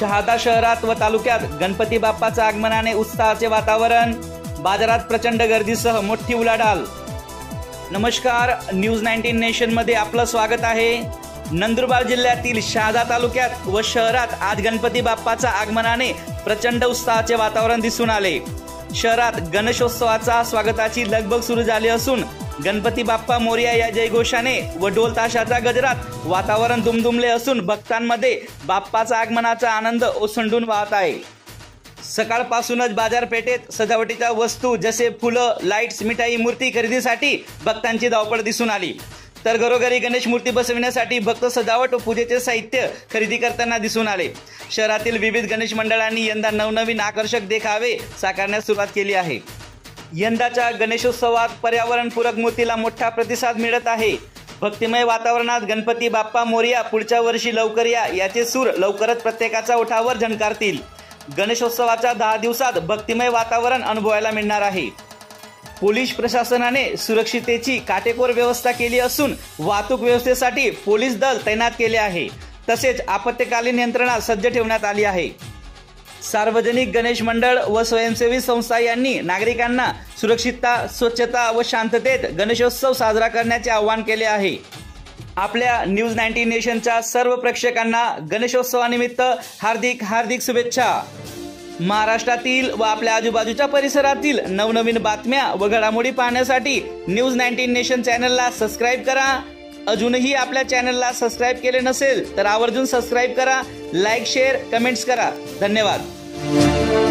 शहादा शहरात व तालुक्यात गणपती बाप्पाच्या आगमनाने उत्साहाचे वातावरण, बाजारात प्रचंड गर्दीसह मोठी उलाढाल। नमस्कार, न्यूज 19 नेशन मध्ये आपलं स्वागत आहे। नंदुरबार जिल्ह्यातील शहादा तालुक्यात व शहरात आज गणपती बाप्पाच्या आगमनाने प्रचंड उत्साहाचे वातावरण दिसून आले। शहरात गणेशोत्सवाचा स्वागताची लगबग सुरू झाली असून गणपती बाप्पा मोरया या जयघोषाने व ढोल ताशाच्या गजरात वातावरण दुमदुमले असून भक्तांमध्ये बाप्पाच्या आगमनाचा आनंद ओसंडून वाहत आहे। सकाळपासूनच बाजारपेठेत सजावटीच्या वस्तू जसे फुलं, लाईट्स, मिठाई, मूर्ती खरेदीसाठी भक्तांची धावपळ दिसून आली। तर घरोघरी गणेश मूर्ती बसविण्यासाठी भक्त सजावट व पूजेचे साहित्य खरेदी करताना दिसून आले। शहरातील विविध गणेश मंडळांनी यंदा नवनवीन आकर्षक देखावे साकारण्यास सुरुवात केली आहे। यंदाच्या गणेशोत्सवात पर्यावरणपूरक मूर्तीला मोठा प्रतिसाद मिळत आहे। भक्तिमय वातावरणात गणपती बाप्पा मोरया पुढच्या वर्षी लवकर याचे सूर लवकरच प्रत्येकाच्या ओठावर झणकारतील। गणेशोत्सवाच्या 10 दिवसात भक्तिमय वातावरण अनुभवायला मिळणार आहे। पोलीस प्रशासनाने सुरक्षितेची काटेकोर व्यवस्था केली असून वाहतूक व्यवस्थेसाठी पोलीस दल तैनात केले आहे। तसेच आपत्कालीन यंत्रणा सज्ज ठेवण्यात आली आहे। सार्वजनिक गणेश मंडळ व स्वयंसेवी संस्था यांनी नागरिकांना सुरक्षितता, स्वच्छता व शांततेत गणेशोत्सव साजरा करण्याचे आवाहन केले आहे। आपल्या न्यूज 19 नेशनच्या सर्व प्रेक्षकांना गणेशोत्सवानिमित्त हार्दिक हार्दिक शुभेच्छा। महाराष्ट्रातील व आपल्या आजूबाजूच्या परिसरातील नवनवीन बातम्या व घडामोडी पाहण्यासाठी न्यूज 19 नेशन चॅनलला सबस्क्राईब करा। अजूनही आपल्या चॅनलला सबस्क्राईब केले नसेल तर आवर्जून सबस्क्राईब करा, लाईक, शेअर, कमेंट्स करा। धन्यवाद।